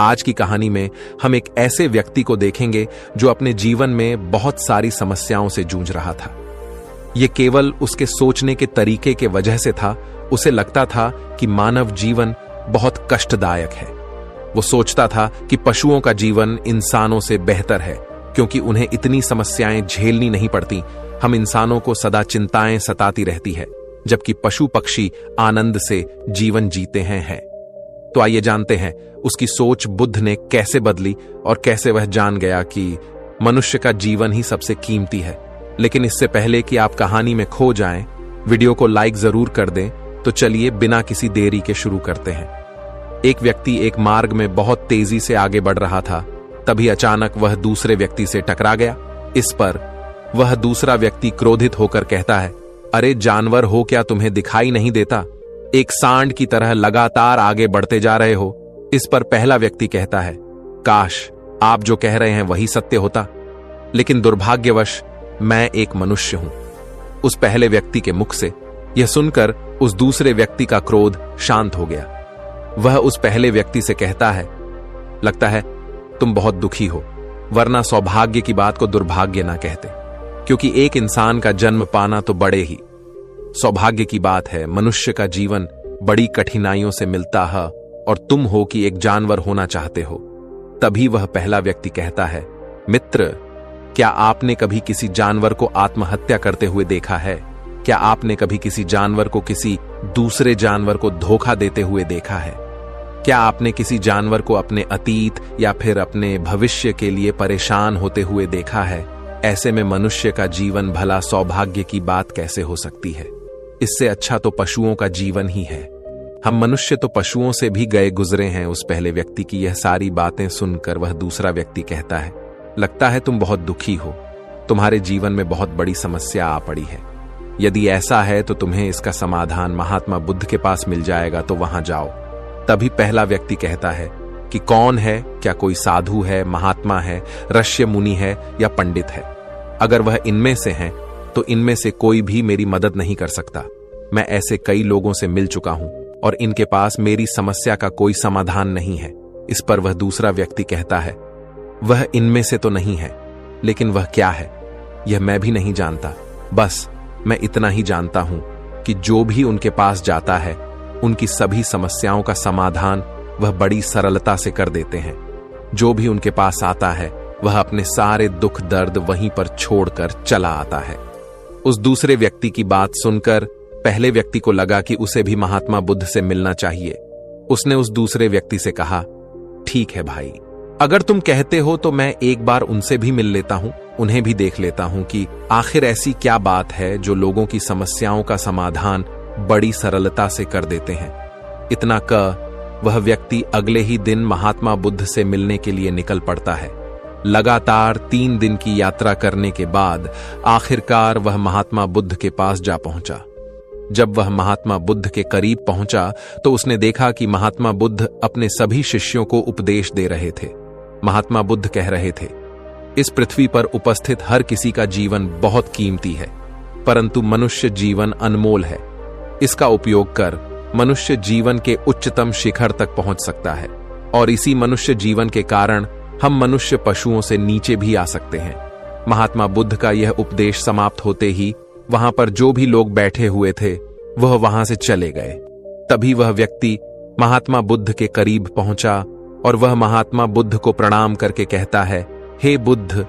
आज की कहानी में हम एक ऐसे व्यक्ति को देखेंगे जो अपने जीवन में बहुत सारी समस्याओं से जूझ रहा था। यह केवल उसके सोचने के तरीके के वजह से था। उसे लगता था कि मानव जीवन बहुत कष्टदायक है। वो सोचता था कि पशुओं का जीवन इंसानों से बेहतर है क्योंकि उन्हें इतनी समस्याएं झेलनी नहीं पड़ती। हम इंसानों को सदा चिंताएं सताती रहती है, जबकि पशु पक्षी आनंद से जीवन जीते हैं। तो आइए जानते हैं उसकी सोच बुद्ध ने कैसे बदली और कैसे वह जान गया कि मनुष्य का जीवन ही सबसे कीमती है। लेकिन इससे पहले कि आप कहानी में खो जाएं, वीडियो को लाइक जरूर कर दें। तो चलिए बिना किसी देरी के शुरू करते हैं। एक व्यक्ति एक मार्ग में बहुत तेजी से आगे बढ़ रहा था। तभी अचानक वह दूसरे व्यक्ति से टकरा गया। इस पर वह दूसरा व्यक्ति क्रोधित होकर कहता है, अरे जानवर हो क्या, तुम्हें दिखाई नहीं देता? एक सांड की तरह लगातार आगे बढ़ते जा रहे हो। इस पर पहला व्यक्ति कहता है, काश आप जो कह रहे हैं वही सत्य होता, लेकिन दुर्भाग्यवश मैं एक मनुष्य हूं। उस पहले व्यक्ति के मुख से यह सुनकर उस दूसरे व्यक्ति का क्रोध शांत हो गया। वह उस पहले व्यक्ति से कहता है, लगता है तुम बहुत दुखी हो, वरना सौभाग्य की बात को दुर्भाग्य ना कहते, क्योंकि एक इंसान का जन्म पाना तो बड़े ही सौभाग्य की बात है। मनुष्य का जीवन बड़ी कठिनाइयों से मिलता है और तुम हो कि एक जानवर होना चाहते हो। तभी वह पहला व्यक्ति कहता है, मित्र, क्या आपने कभी किसी जानवर को आत्महत्या करते हुए देखा है? क्या आपने कभी किसी जानवर को किसी दूसरे जानवर को धोखा देते हुए देखा है? क्या आपने किसी जानवर को अपने अतीत या फिर अपने भविष्य के लिए परेशान होते हुए देखा है? ऐसे में मनुष्य का जीवन भला सौभाग्य की बात कैसे हो सकती है? इससे अच्छा तो पशुओं का जीवन ही है। हम मनुष्य तो पशुओं से भी गए गुजरे हैं। उस पहले व्यक्ति की यह सारी बातें सुनकर वह दूसरा व्यक्ति कहता है, लगता है तुम बहुत दुखी हो, तुम्हारे जीवन में बहुत बड़ी समस्या आ पड़ी है। यदि ऐसा है तो तुम्हें इसका समाधान महात्मा बुद्ध के पास मिल जाएगा, तो वहां जाओ। तभी पहला व्यक्ति कहता है कि कौन है? क्या कोई साधु है, महात्मा है, ऋषि मुनि है या पंडित है? अगर वह इनमें से हैं तो इनमें से कोई भी मेरी मदद नहीं कर सकता। मैं ऐसे कई लोगों से मिल चुका हूं और इनके पास मेरी समस्या का कोई समाधान नहीं है। इस पर वह दूसरा व्यक्ति कहता है, वह इनमें से तो नहीं है, लेकिन वह क्या है यह मैं भी नहीं जानता। बस मैं इतना ही जानता हूं कि जो भी उनके पास जाता है उनकी सभी समस्याओं का समाधान वह बड़ी सरलता से कर देते हैं। जो भी उनके पास आता है वह अपने सारे दुख दर्द वहीं पर छोड़कर चला आता है। उस दूसरे व्यक्ति की बात सुनकर पहले व्यक्ति को लगा कि उसे भी महात्मा बुद्ध से मिलना चाहिए। उसने उस दूसरे व्यक्ति से कहा, ठीक है भाई, अगर तुम कहते हो तो मैं एक बार उनसे भी मिल लेता हूं, उन्हें भी देख लेता हूं कि आखिर ऐसी क्या बात है जो लोगों की समस्याओं का समाधान बड़ी सरलता से कर देते हैं। इतना कह वह व्यक्ति अगले ही दिन महात्मा बुद्ध से मिलने के लिए निकल पड़ता है। लगातार 3 दिन की यात्रा करने के बाद आखिरकार वह महात्मा बुद्ध के पास जा पहुंचा। जब वह महात्मा बुद्ध के करीब पहुंचा तो उसने देखा कि महात्मा बुद्ध अपने सभी शिष्यों को उपदेश दे रहे थे। महात्मा बुद्ध कह रहे थे, इस पृथ्वी पर उपस्थित हर किसी का जीवन बहुत कीमती है, परंतु मनुष्य जीवन अनमोल है। इसका उपयोग कर मनुष्य जीवन के उच्चतम शिखर तक पहुंच सकता है और इसी मनुष्य जीवन के कारण हम मनुष्य पशुओं से नीचे भी आ सकते हैं। महात्मा बुद्ध का यह उपदेश समाप्त होते ही वहां पर जो भी लोग बैठे हुए थे वह वहां से चले गए। तभी वह व्यक्ति महात्मा बुद्ध के करीब पहुंचा और वह महात्मा बुद्ध को प्रणाम करके कहता है, हे बुद्ध,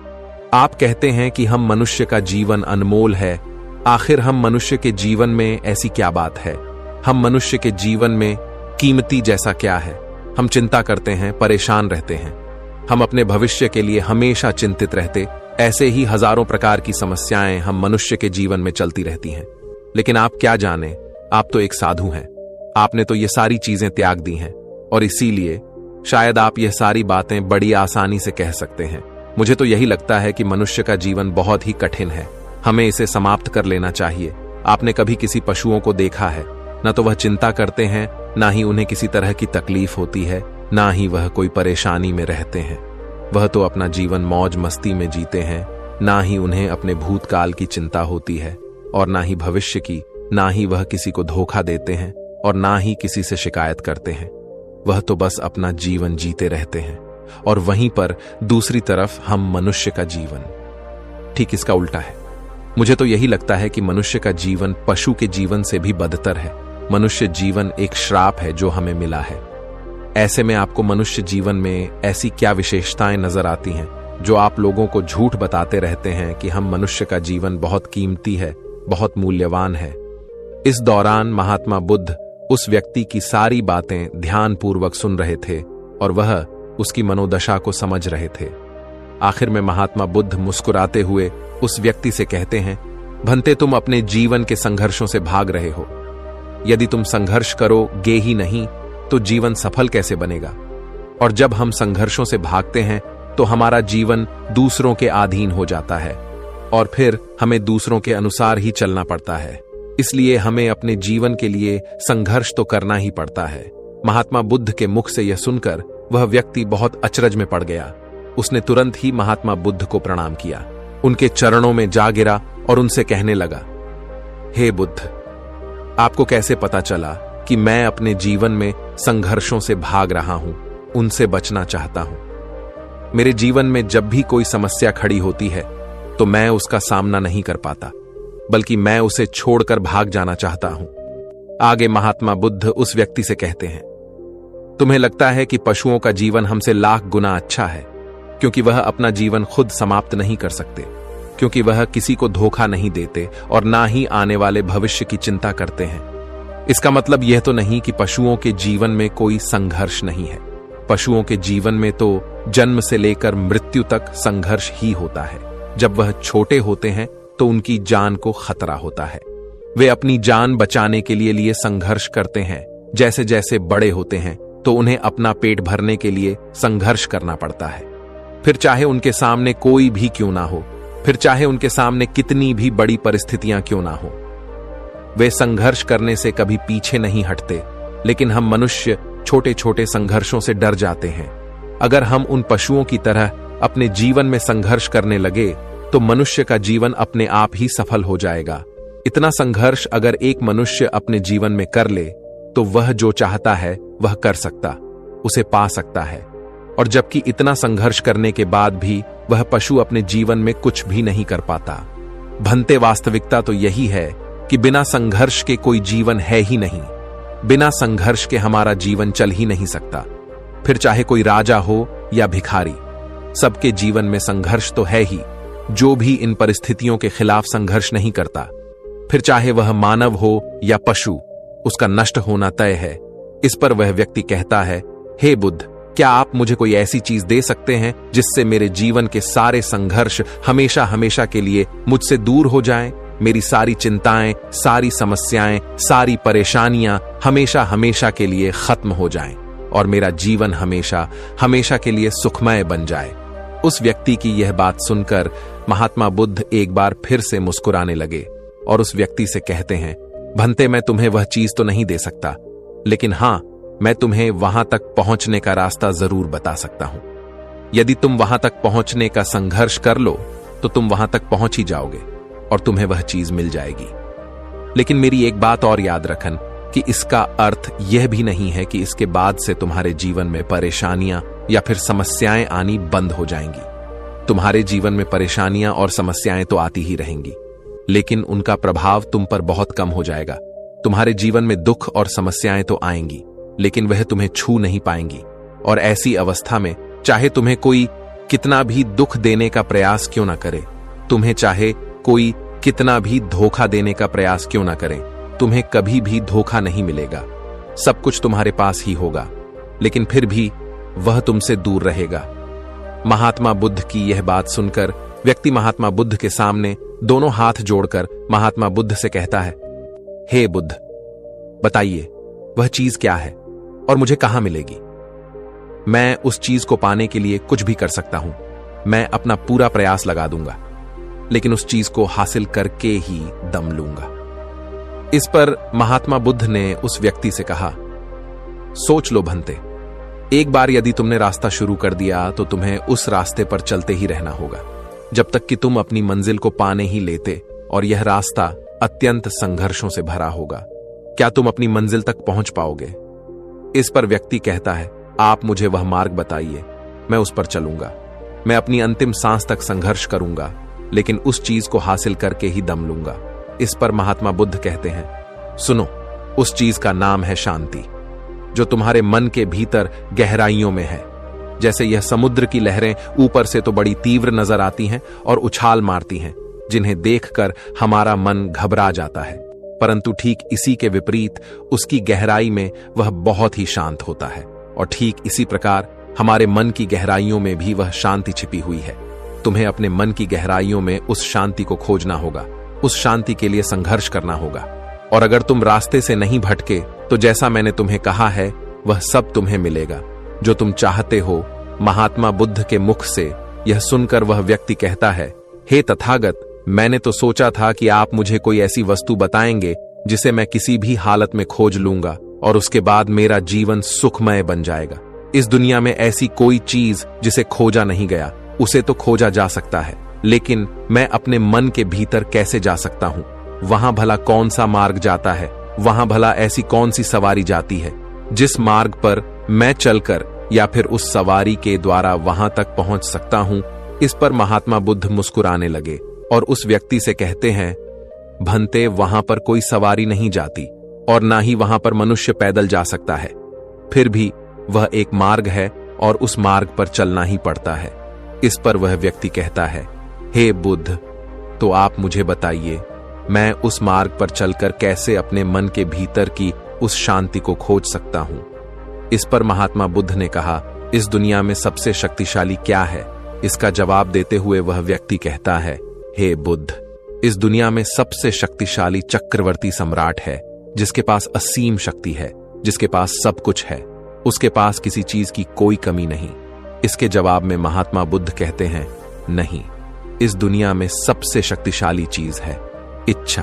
आप कहते हैं कि हम मनुष्य का जीवन अनमोल है। आखिर हम मनुष्य के जीवन में ऐसी क्या बात है? हम मनुष्य के जीवन में कीमती जैसा क्या है? हम चिंता करते हैं, परेशान रहते हैं, हम अपने भविष्य के लिए हमेशा चिंतित रहते। ऐसे ही हजारों प्रकार की समस्याएं हम मनुष्य के जीवन में चलती रहती हैं। लेकिन आप क्या जाने, आप तो एक साधु हैं। आपने तो ये सारी चीजें त्याग दी हैं और इसीलिए शायद आप यह सारी बातें बड़ी आसानी से कह सकते हैं। मुझे तो यही लगता है कि मनुष्य का जीवन बहुत ही कठिन है, हमें इसे समाप्त कर लेना चाहिए। आपने कभी किसी पशुओं को देखा है? न तो वह चिंता करते हैं, ना ही उन्हें किसी तरह की तकलीफ होती है, ना ही वह कोई परेशानी में रहते हैं। वह तो अपना जीवन मौज मस्ती में जीते हैं, ना ही उन्हें अपने भूतकाल की चिंता होती है और ना ही भविष्य की। ना ही वह किसी को धोखा देते हैं और ना ही किसी से शिकायत करते हैं। वह तो बस अपना जीवन जीते रहते हैं, और वहीं पर दूसरी तरफ हम मनुष्य का जीवन ठीक इसका उल्टा है। मुझे तो यही लगता है कि मनुष्य का जीवन पशु के जीवन से भी बदतर है। मनुष्य जीवन एक श्राप है जो हमें मिला है। ऐसे में आपको मनुष्य जीवन में ऐसी क्या विशेषताएं नजर आती हैं जो आप लोगों को झूठ बताते रहते हैं कि हम मनुष्य का जीवन बहुत कीमती है, बहुत मूल्यवान है। इस दौरान महात्मा बुद्ध उस व्यक्ति की सारी बातें ध्यानपूर्वक सुन रहे थे और वह उसकी मनोदशा को समझ रहे थे। आखिर में महात्मा बुद्ध मुस्कुराते हुए उस व्यक्ति से कहते हैं, भंते तुम अपने जीवन के संघर्षों से भाग रहे हो। यदि तुम संघर्ष करोगे ही नहीं तो जीवन सफल कैसे बनेगा? और जब हम संघर्षों से भागते हैं तो हमारा जीवन दूसरों के अधीन हो जाता है और फिर हमें दूसरों के अनुसार ही चलना पड़ता है। इसलिए हमें अपने जीवन के लिए संघर्ष तो करना ही पड़ता है। महात्मा बुद्ध के मुख से यह सुनकर वह व्यक्ति बहुत अचरज में पड़ गया। उसने तुरंत ही महात्मा बुद्ध को प्रणाम किया, उनके चरणों में जा गिरा और उनसे कहने लगा, हे बुद्ध, आपको कैसे पता चला कि मैं अपने जीवन में संघर्षों से भाग रहा हूं, उनसे बचना चाहता हूं? मेरे जीवन में जब भी कोई समस्या खड़ी होती है तो मैं उसका सामना नहीं कर पाता, बल्कि मैं उसे छोड़कर भाग जाना चाहता हूं। आगे महात्मा बुद्ध उस व्यक्ति से कहते हैं, तुम्हें लगता है कि पशुओं का जीवन हमसे लाख गुना अच्छा है, क्योंकि वह अपना जीवन खुद समाप्त नहीं कर सकते, क्योंकि वह किसी को धोखा नहीं देते और ना ही आने वाले भविष्य की चिंता करते हैं। इसका मतलब यह तो नहीं कि पशुओं के जीवन में कोई संघर्ष नहीं है। पशुओं के जीवन में तो जन्म से लेकर मृत्यु तक संघर्ष ही होता है। जब वह छोटे होते हैं तो उनकी जान को खतरा होता है। वे अपनी जान बचाने के लिए संघर्ष करते हैं। जैसे जैसे बड़े होते हैं तो उन्हें अपना पेट भरने के लिए संघर्ष करना पड़ता है। फिर चाहे उनके सामने कोई भी क्यों ना हो, फिर चाहे उनके सामने कितनी भी बड़ी परिस्थितियां क्यों ना हो, वे संघर्ष करने से कभी पीछे नहीं हटते। लेकिन हम मनुष्य छोटे छोटे संघर्षों से डर जाते हैं। अगर हम उन पशुओं की तरह अपने जीवन में संघर्ष करने लगे तो मनुष्य का जीवन अपने आप ही सफल हो जाएगा। इतना संघर्ष अगर एक मनुष्य अपने जीवन में कर ले तो वह जो चाहता है वह कर सकता, उसे पा सकता है। और जबकि इतना संघर्ष करने के बाद भी वह पशु अपने जीवन में कुछ भी नहीं कर पाता। भंते वास्तविकता तो यही है कि बिना संघर्ष के कोई जीवन है ही नहीं। बिना संघर्ष के हमारा जीवन चल ही नहीं सकता। फिर चाहे कोई राजा हो या भिखारी, सबके जीवन में संघर्ष तो है ही। जो भी इन परिस्थितियों के खिलाफ संघर्ष नहीं करता, फिर चाहे वह मानव हो या पशु, उसका नष्ट होना तय है। इस पर वह व्यक्ति कहता है, हे बुद्ध, क्या आप मुझे कोई ऐसी चीज दे सकते हैं जिससे मेरे जीवन के सारे संघर्ष हमेशा हमेशा के लिए मुझसे दूर हो जाएं? मेरी सारी चिंताएं, सारी समस्याएं, सारी परेशानियां हमेशा हमेशा के लिए खत्म हो जाएं और मेरा जीवन हमेशा हमेशा के लिए सुखमय बन जाए। उस व्यक्ति की यह बात सुनकर महात्मा बुद्ध एक बार फिर से मुस्कुराने लगे और उस व्यक्ति से कहते हैं, भंते, मैं तुम्हें वह चीज तो नहीं दे सकता, लेकिन हां, मैं तुम्हें वहां तक पहुंचने का रास्ता जरूर बता सकता हूं। यदि तुम वहां तक पहुंचने का संघर्ष कर लो तो तुम वहां तक पहुंच ही जाओगे और तुम्हें वह चीज मिल जाएगी। लेकिन मेरी एक बात और याद रखन कि इसका अर्थ यह भी नहीं है कि इसके बाद से तुम्हारे जीवन में परेशानियां या फिर समस्याएं आनी बंद हो जाएंगी। तुम्हारे जीवन में परेशानियां और समस्याएं तो आती ही रहेंगी, लेकिन उनका प्रभाव तुम पर बहुत कम हो जाएगा। तुम्हारे जीवन में दुख और समस्याएं तो आएंगी, लेकिन वह तुम्हें छू नहीं पाएंगी। और ऐसी अवस्था में चाहे तुम्हें कोई कितना भी दुख देने का प्रयास क्यों ना करे, तुम्हें चाहे कोई कितना भी धोखा देने का प्रयास क्यों ना करें, तुम्हें कभी भी धोखा नहीं मिलेगा। सब कुछ तुम्हारे पास ही होगा, लेकिन फिर भी वह तुमसे दूर रहेगा। महात्मा बुद्ध की यह बात सुनकर व्यक्ति महात्मा बुद्ध के सामने दोनों हाथ जोड़कर महात्मा बुद्ध से कहता है, हे बुद्ध, बताइए वह चीज क्या है और मुझे कहां मिलेगी? मैं उस चीज को पाने के लिए कुछ भी कर सकता हूं। मैं अपना पूरा प्रयास लगा दूंगा, लेकिन उस चीज को हासिल करके ही दम लूंगा। इस पर महात्मा बुद्ध ने उस व्यक्ति से कहा, सोच लो भंते, एक बार यदि तुमने रास्ता शुरू कर दिया तो तुम्हें उस रास्ते पर चलते ही रहना होगा जब तक कि तुम अपनी मंजिल को पाने ही लेते, और यह रास्ता अत्यंत संघर्षों से भरा होगा। क्या तुम अपनी मंजिल तक पहुंच पाओगे? इस पर व्यक्ति कहता है, आप मुझे वह मार्ग बताइए, मैं उस पर चलूंगा। मैं अपनी अंतिम सांस तक संघर्ष करूंगा, लेकिन उस चीज को हासिल करके ही दम लूंगा। इस पर महात्मा बुद्ध कहते हैं, सुनो, उस चीज का नाम है शांति, जो तुम्हारे मन के भीतर गहराइयों में है। जैसे यह समुद्र की लहरें ऊपर से तो बड़ी तीव्र नजर आती हैं और उछाल मारती हैं, जिन्हें देखकर हमारा मन घबरा जाता है, परंतु ठीक इसी के विपरीत उसकी गहराई में वह बहुत ही शांत होता है। और ठीक इसी प्रकार हमारे मन की गहराइयों में भी वह शांति छिपी हुई है। तुम्हें अपने मन की गहराइयों में उस शांति को खोजना होगा, उस शांति के लिए संघर्ष करना होगा। और अगर तुम रास्ते से नहीं भटके तो जैसा मैंने तुम्हें कहा है वह सब तुम्हें मिलेगा जो तुम चाहते हो। महात्मा बुद्ध के मुख से यह सुनकर वह व्यक्ति कहता है, हे तथागत, मैंने तो सोचा था कि आप मुझे कोई ऐसी वस्तु बताएंगे जिसे मैं किसी भी हालत में खोज लूंगा और उसके बाद मेरा जीवन सुखमय बन जाएगा। इस दुनिया में ऐसी कोई चीज जिसे खोजा नहीं गया, उसे तो खोजा जा सकता है, लेकिन मैं अपने मन के भीतर कैसे जा सकता हूं? वहां भला कौन सा मार्ग जाता है? वहां भला ऐसी कौन सी सवारी जाती है जिस मार्ग पर मैं चलकर या फिर उस सवारी के द्वारा वहां तक पहुंच सकता हूं? इस पर महात्मा बुद्ध मुस्कुराने लगे और उस व्यक्ति से कहते हैं, भंते, वहां पर कोई सवारी नहीं जाती और ना ही वहां पर मनुष्य पैदल जा सकता है। फिर भी वह एक मार्ग है और उस मार्ग पर चलना ही पड़ता है। इस पर वह व्यक्ति कहता है, हे बुद्ध, तो आप मुझे बताइए, मैं उस मार्ग पर चलकर कैसे अपने मन के भीतर की उस शांति को खोज सकता हूं? इस पर महात्मा बुद्ध ने कहा, इस दुनिया में सबसे शक्तिशाली क्या है? इसका जवाब देते हुए वह व्यक्ति कहता है, हे बुद्ध, इस दुनिया में सबसे शक्तिशाली चक्रवर्ती सम्राट है, जिसके पास असीम शक्ति है, जिसके पास सब कुछ है, उसके पास किसी चीज की कोई कमी नहीं। इसके जवाब में महात्मा बुद्ध कहते हैं, नहीं, इस दुनिया में सबसे शक्तिशाली चीज है इच्छा,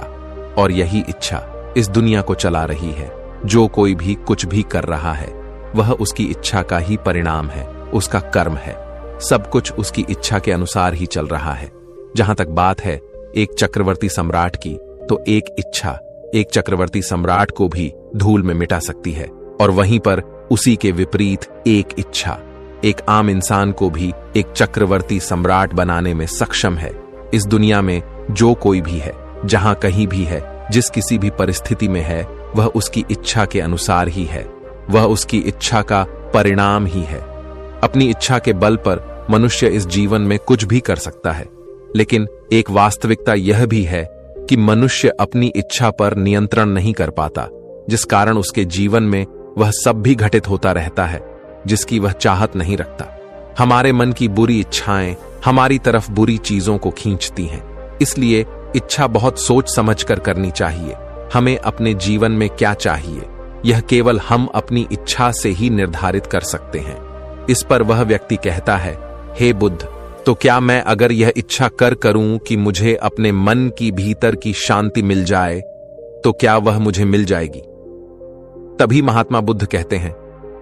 और यही इच्छा इस दुनिया को चला रही है। जो कोई भी कुछ भी कर रहा है वह उसकी इच्छा का ही परिणाम है, उसका कर्म है। सब कुछ उसकी इच्छा के अनुसार ही चल रहा है। जहां तक बात है एक चक्रवर्ती सम्राट की, तो एक इच्छा एक चक्रवर्ती सम्राट को भी धूल में मिटा सकती है, और वहीं पर उसी के विपरीत एक इच्छा एक आम इंसान को भी एक चक्रवर्ती सम्राट बनाने में सक्षम है। इस दुनिया में जो कोई भी है, जहां कहीं भी है, जिस किसी भी परिस्थिति में है, वह उसकी इच्छा के अनुसार ही है, वह उसकी इच्छा का परिणाम ही है। अपनी इच्छा के बल पर मनुष्य इस जीवन में कुछ भी कर सकता है, लेकिन एक वास्तविकता यह भी है कि मनुष्य अपनी इच्छा पर नियंत्रण नहीं कर पाता, जिस कारण उसके जीवन में वह सब भी घटित होता रहता है जिसकी वह चाहत नहीं रखता। हमारे मन की बुरी इच्छाएं हमारी तरफ बुरी चीजों को खींचती हैं, इसलिए इच्छा बहुत सोच समझ कर करनी चाहिए। हमें अपने जीवन में क्या चाहिए, यह केवल हम अपनी इच्छा से ही निर्धारित कर सकते हैं। इस पर वह व्यक्ति कहता है, हे बुद्ध, तो क्या मैं अगर यह इच्छा करूं कि मुझे अपने मन की भीतर की शांति मिल जाए, तो क्या वह मुझे मिल जाएगी? तभी महात्मा बुद्ध कहते हैं,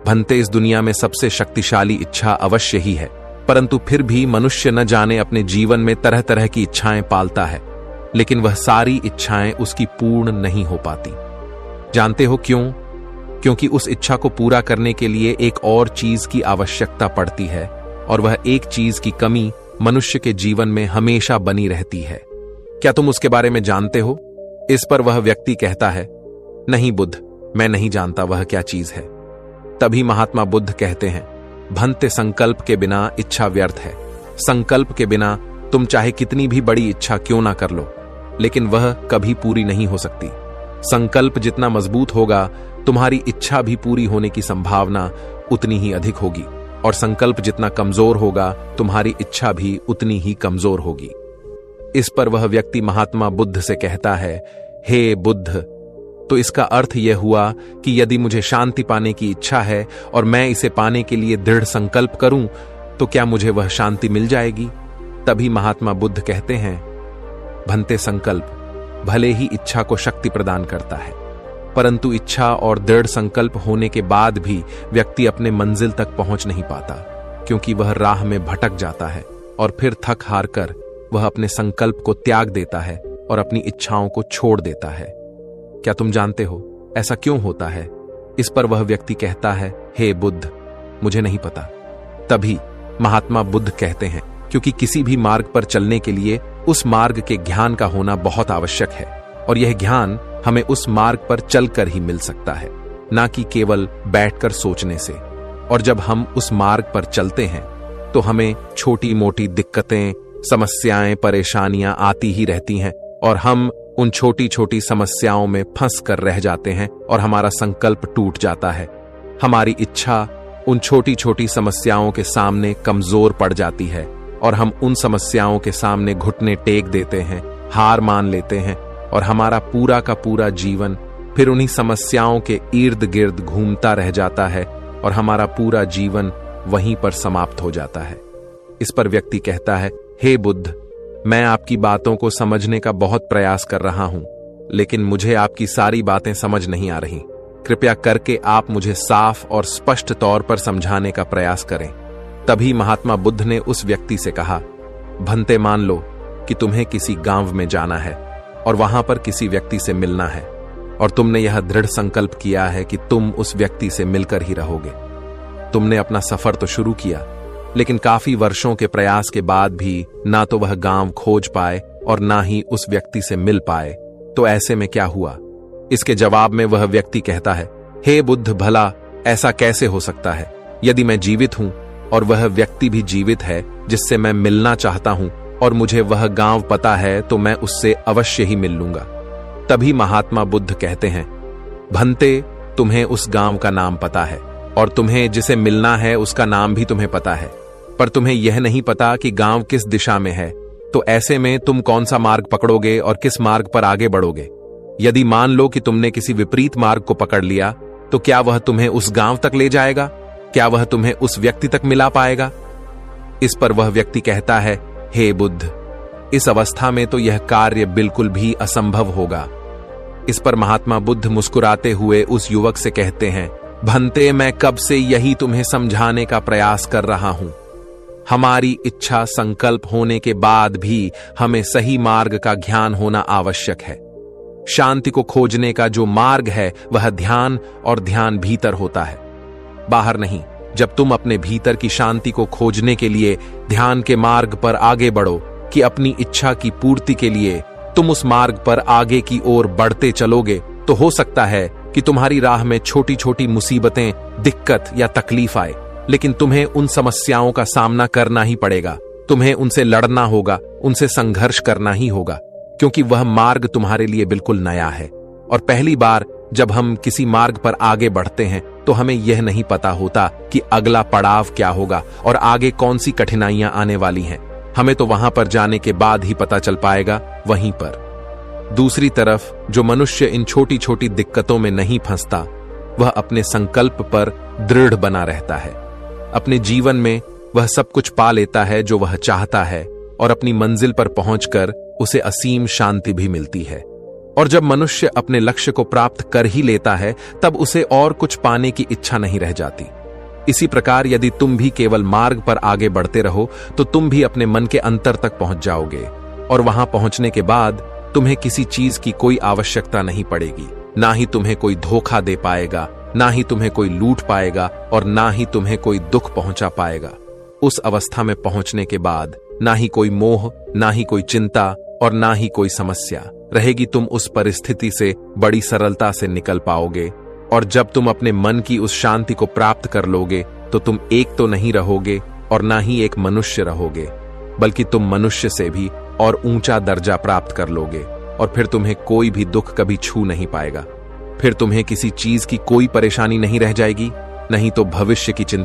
भंते, इस दुनिया में सबसे शक्तिशाली इच्छा अवश्य ही है, परंतु फिर भी मनुष्य न जाने अपने जीवन में तरह तरह की इच्छाएं पालता है, लेकिन वह सारी इच्छाएं उसकी पूर्ण नहीं हो पाती। जानते हो क्यों? क्योंकि उस इच्छा को पूरा करने के लिए एक और चीज की आवश्यकता पड़ती है, और वह एक चीज की कमी मनुष्य के जीवन में हमेशा बनी रहती है। क्या तुम उसके बारे में जानते हो? इस पर वह व्यक्ति कहता है, नहीं बुद्ध, मैं नहीं जानता वह क्या चीज है। तभी महात्मा बुद्ध कहते हैं, भंते, संकल्प के बिना इच्छा व्यर्थ है। संकल्प के बिना तुम चाहे कितनी भी बड़ी इच्छा क्यों ना कर लो, लेकिन वह कभी पूरी नहीं हो सकती। संकल्प जितना मजबूत होगा, तुम्हारी इच्छा भी पूरी होने की संभावना उतनी ही अधिक होगी, और संकल्प जितना कमजोर होगा, तुम्हारी इच्छा भी उतनी ही कमजोर होगी। इस पर वह व्यक्ति महात्मा बुद्ध से कहता है, हे बुद्ध, तो इसका अर्थ यह हुआ कि यदि मुझे शांति पाने की इच्छा है और मैं इसे पाने के लिए दृढ़ संकल्प करूं, तो क्या मुझे वह शांति मिल जाएगी? तभी महात्मा बुद्ध कहते हैं, भंते, संकल्प भले ही इच्छा को शक्ति प्रदान करता है, परंतु इच्छा और दृढ़ संकल्प होने के बाद भी व्यक्ति अपने मंजिल तक पहुंच नहीं पाता, क्योंकि वह राह में भटक जाता है और फिर थक हार कर वह अपने संकल्प को त्याग देता है और अपनी इच्छाओं को छोड़ देता है। क्या तुम जानते हो ऐसा क्यों होता है? इस पर वह व्यक्ति कहता है, हे बुद्ध, मुझे नहीं पता। तभी महात्मा बुद्ध कहते हैं, क्योंकि किसी भी मार्ग पर चलने के लिए उस मार्ग के ज्ञान का होना बहुत आवश्यक है, और यह ज्ञान हमें उस मार्ग पर चलकर ही मिल सकता है, ना कि केवल बैठकर सोचने से। और जब हम उस मार्ग पर चलते हैं तो हमें छोटी मोटी दिक्कतें, समस्याएं, परेशानियां आती ही रहती हैं, और हम उन छोटी छोटी समस्याओं में फंस कर रह जाते हैं और हमारा संकल्प टूट जाता है। हमारी इच्छा उन छोटी छोटी समस्याओं के सामने कमजोर पड़ जाती है और हम उन समस्याओं के सामने घुटने टेक देते हैं, हार मान लेते हैं, और हमारा पूरा का पूरा जीवन फिर उन्हीं समस्याओं के इर्द गिर्द घूमता रह जाता है और हमारा पूरा जीवन वहीं पर समाप्त हो जाता है। इस पर व्यक्ति कहता है, हे बुद्ध, मैं आपकी बातों को समझने का बहुत प्रयास कर रहा हूं, लेकिन मुझे आपकी सारी बातें समझ नहीं आ रही। कृपया करके आप मुझे साफ और स्पष्ट तौर पर समझाने का प्रयास करें। तभी महात्मा बुद्ध ने उस व्यक्ति से कहा, भंते, मान लो कि तुम्हें किसी गांव में जाना है और वहां पर किसी व्यक्ति से मिलना है, और तुमने यह दृढ़ संकल्प किया है कि तुम उस व्यक्ति से मिलकर ही रहोगे। तुमने अपना सफर तो शुरू किया, लेकिन काफी वर्षों के प्रयास के बाद भी ना तो वह गांव खोज पाए और ना ही उस व्यक्ति से मिल पाए। तो ऐसे में क्या हुआ? इसके जवाब में वह व्यक्ति कहता है, हे बुद्ध, भला ऐसा कैसे हो सकता है? यदि मैं जीवित हूं और वह व्यक्ति भी जीवित है जिससे मैं मिलना चाहता हूं, और मुझे वह गांव पता है, तो मैं उससे अवश्य ही मिल लूंगा। तभी महात्मा बुद्ध कहते हैं, भंते, तुम्हें उस गांव का नाम पता है और तुम्हें जिसे मिलना है उसका नाम भी तुम्हें पता है, पर तुम्हें यह नहीं पता कि गांव किस दिशा में है। तो ऐसे में तुम कौन सा मार्ग पकड़ोगे और किस मार्ग पर आगे बढ़ोगे? यदि मान लो कि तुमने किसी विपरीत मार्ग को पकड़ लिया, तो क्या वह तुम्हें उस गांव तक ले जाएगा? क्या वह तुम्हें उस व्यक्ति तक मिला पाएगा? इस पर वह व्यक्ति कहता है, हे बुद्ध, इस अवस्था में तो यह कार्य बिल्कुल भी असंभव होगा। इस पर महात्मा बुद्ध मुस्कुराते हुए उस युवक से कहते हैं, भंते, मैं कब से यही तुम्हें समझाने का प्रयास कर रहा हूं। हमारी इच्छा संकल्प होने के बाद भी हमें सही मार्ग का ज्ञान होना आवश्यक है। शांति को खोजने का जो मार्ग है वह ध्यान, और ध्यान भीतर होता है, बाहर नहीं। जब तुम अपने भीतर की शांति को खोजने के लिए ध्यान के मार्ग पर आगे बढ़ो कि अपनी इच्छा की पूर्ति के लिए तुम उस मार्ग पर आगे की ओर बढ़ते चलोगे, तो हो सकता है कि तुम्हारी राह में छोटी छोटी मुसीबतें, दिक्कत या तकलीफ आए, लेकिन तुम्हें उन समस्याओं का सामना करना ही पड़ेगा। तुम्हें उनसे लड़ना होगा, उनसे संघर्ष करना ही होगा, क्योंकि वह मार्ग तुम्हारे लिए बिल्कुल नया है। और पहली बार जब हम किसी मार्ग पर आगे बढ़ते हैं तो हमें यह नहीं पता होता कि अगला पड़ाव क्या होगा और आगे कौन सी कठिनाइयां आने वाली हैं। हमें तो वहां पर जाने के बाद ही पता चल पाएगा। वहीं पर दूसरी तरफ जो मनुष्य इन छोटी छोटी दिक्कतों में नहीं फंसता, वह अपने संकल्प पर दृढ़ बना रहता है। अपने जीवन में वह सब कुछ पा लेता है जो वह चाहता है, और अपनी मंजिल पर पहुंचकर उसे असीम शांति भी मिलती है। और जब मनुष्य अपने लक्ष्य को प्राप्त कर ही लेता है, तब उसे और कुछ पाने की इच्छा नहीं रह जाती। इसी प्रकार यदि तुम भी केवल मार्ग पर आगे बढ़ते रहो, तो तुम भी अपने मन के अंतर तक पहुंच जाओगे, और वहां पहुंचने के बाद तुम्हें किसी चीज की कोई आवश्यकता नहीं पड़ेगी। ना ही तुम्हें कोई धोखा दे पाएगा, ना ही तुम्हें कोई लूट पाएगा, और ना ही तुम्हें कोई दुख पहुंचा पाएगा। उस अवस्था में पहुंचने के बाद ना ही कोई मोह, ना ही कोई चिंता, और ना ही कोई समस्या रहेगी। तुम उस परिस्थिति से बड़ी सरलता से निकल पाओगे, और जब तुम अपने मन की उस शांति को प्राप्त कर लोगे, तो तुम एक तो नहीं रहोगे और ना ही एक मनुष्य रहोगे, बल्कि तुम मनुष्य से भी और ऊंचा दर्जा प्राप्त कर लोगे, और फिर तुम्हें कोई भी दुख कभी छू नहीं पाएगा। फिर तुम्हें किसी चीज की कोई परेशानी नहीं रह जाएगी, नहीं तो भविष्य की चिंता।